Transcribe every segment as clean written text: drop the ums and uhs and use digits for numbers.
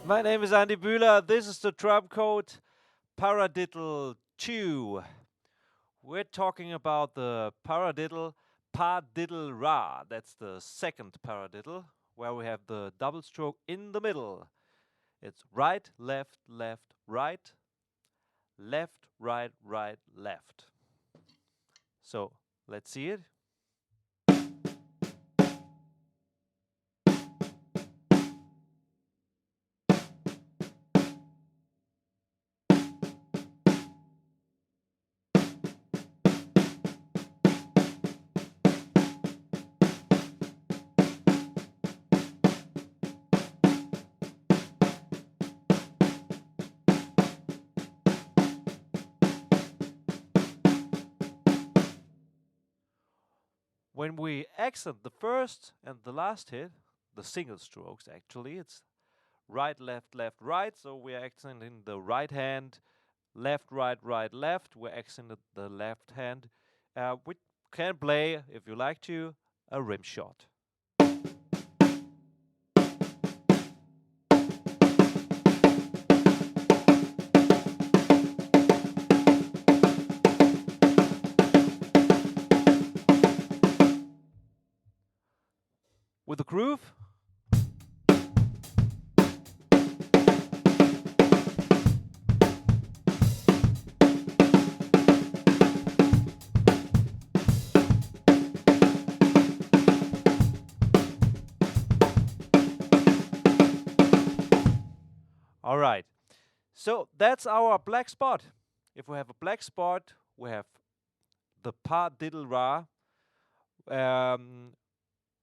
My name is Andi Bühler. This is the DrumCode Paradiddle 2. We're talking about the paradiddle Paradiddle-ra. That's the second paradiddle, where we have the double stroke in the middle. It's right, left, left, right, left, right, right, left. So let's see it. When we accent the first and the last hit, the single strokes actually, it's right, left, left, right. So we're accenting the right hand, left, right, right, left. We're accenting the left hand. We can play, if you like to, a rim shot. With a groove. All right. So that's our black spot. If we have a black spot, we have the Paradiddle-ra,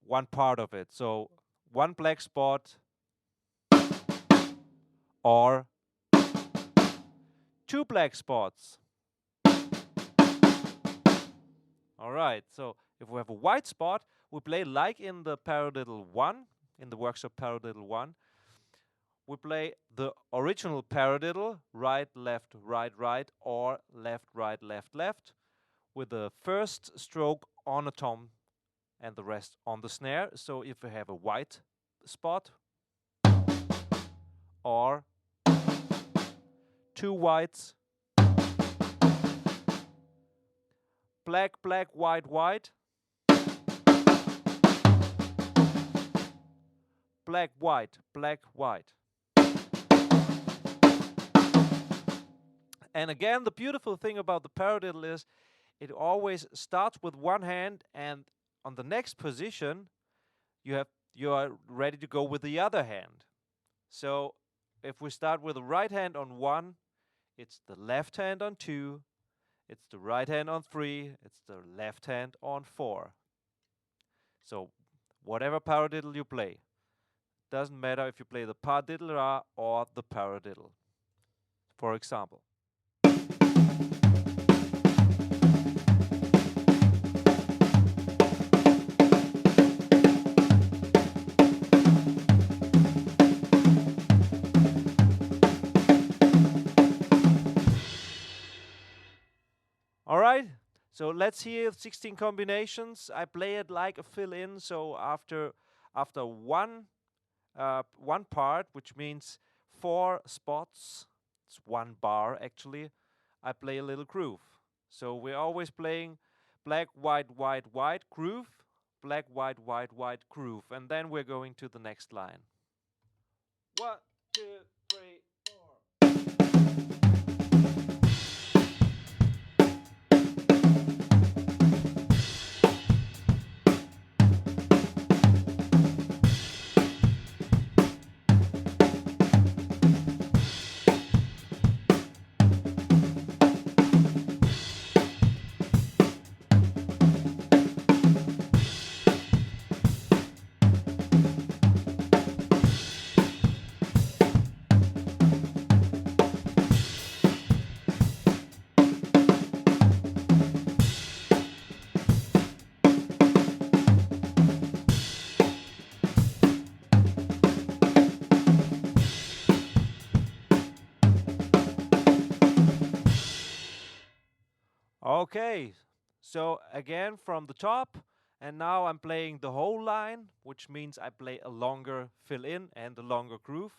one part of it. So one black spot or two black spots. All right, so if we have a white spot, we play like in the Paradiddle 1, in the workshop Paradiddle 1. We play the original paradiddle, right, left, right, right, or left, right, left, left, with the first stroke on a tom and the rest on the snare. So if we have a white spot or two whites, black, black, white, white, black, white, black, white. And again, the beautiful thing about the paradiddle is it always starts with one hand, and on the next position you are ready to go with the other hand. So if we start with the right hand on 1, it's the left hand on 2, it's the right hand on 3, it's the left hand on 4. So whatever paradiddle you play, doesn't matter if you play the Paradiddle-ra or the paradiddle. For example. All right, so let's hear 16 combinations. I play it like a fill-in. So after one part, which means 4 spots, it's 1 bar actually, I play a little groove. So we're always playing black, white, white, white, groove, black, white, white, white, groove, and then we're going to the next line. 1, 2, 3, 4. Okay, so again from the top, and now I'm playing the whole line, which means I play a longer fill-in and a longer groove.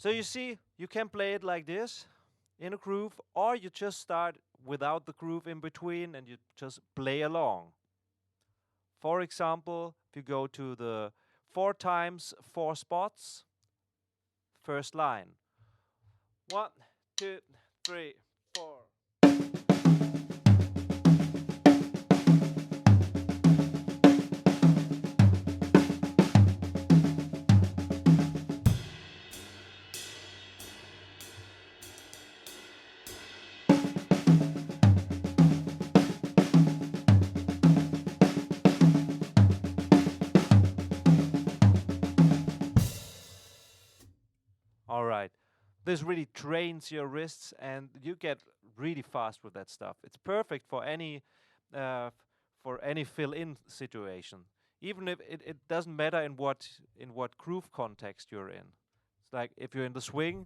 So you see, you can play it like this in a groove, or you just start without the groove in between and you just play along. For example, if you go to the 4 times 4 spots, first line. 1, 2, 3, 4. All right. This really trains your wrists and you get really fast with that stuff. It's perfect for any fill-in situation. Even if it doesn't matter in what groove context you're in. It's like if you're in the swing.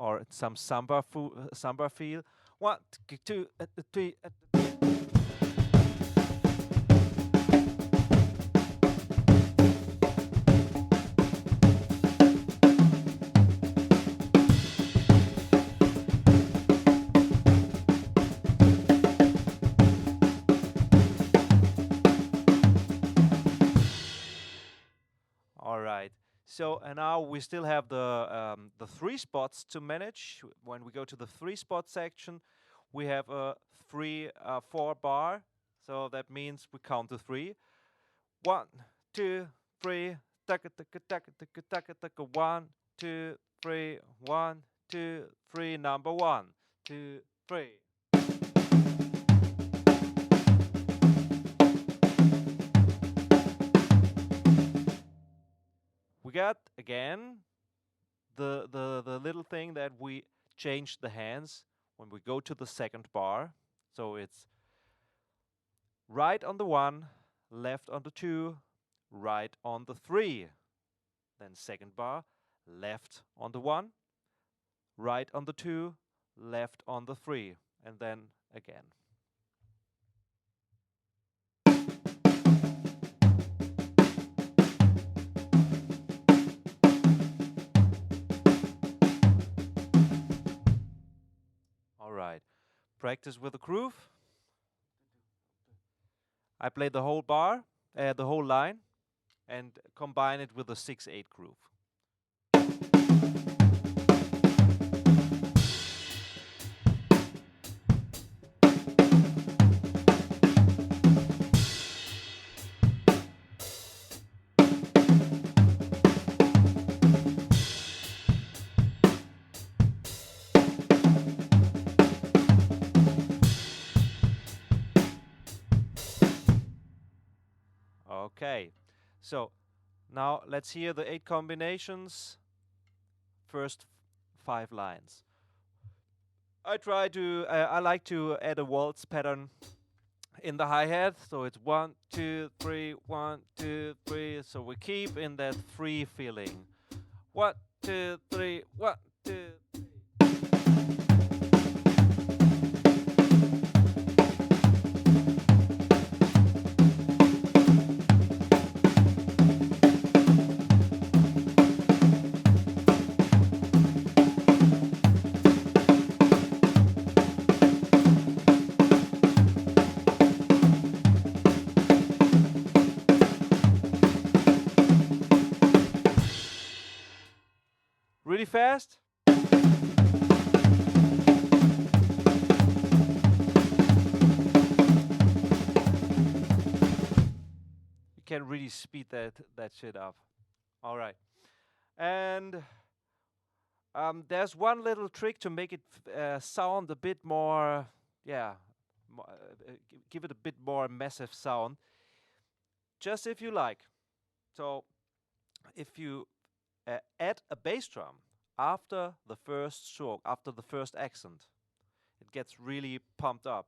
Or some samba feel. 1, 2, 3. All right. So and now we still have the 3 spots to manage. When we go to the 3 spot section, we have a 4 bar. So that means we count to 3. 1, 2, 3. Taka taka taka taka taka taka. 1, 2, 3. 1, 2, 3. Number 1, 2, 3. We got, again, the little thing that we changed the hands when we go to the second bar. So it's right on the 1, left on the 2, right on the 3. Then second bar, left on the 1, right on the 2, left on the 3. And then again. Right. Practice with the groove. I play the whole bar, the whole line, and combine it with a 6/8 groove. Okay, so now let's hear the 8 combinations. First 5 lines. I like to add a waltz pattern in the hi-hat, so it's 1, 2, 3, 1, 2, 3. So we keep in that 3 feeling. 1, 2, 3, 1, 2, 3. Really fast. You can really speed that shit up. All right. And there's one little trick to make it sound a bit more, give it a bit more massive sound. Just if you like. So if you add a bass drum after the first stroke, after the first accent, it it gets really pumped up.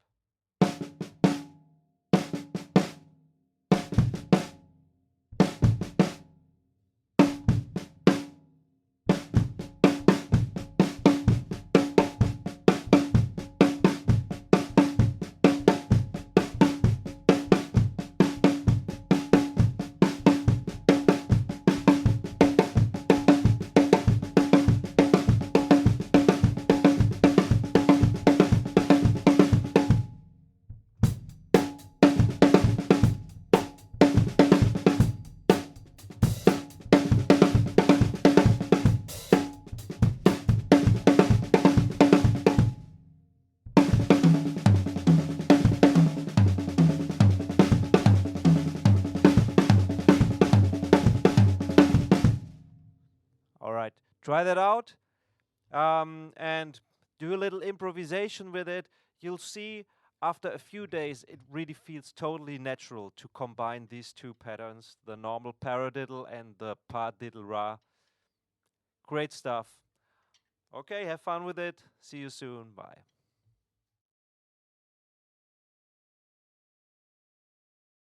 Try that out and do a little improvisation with it. You'll see after a few days it really feels totally natural to combine these two patterns, the normal paradiddle and the paradiddle. Great stuff. Okay, have fun with it. See you soon. Bye.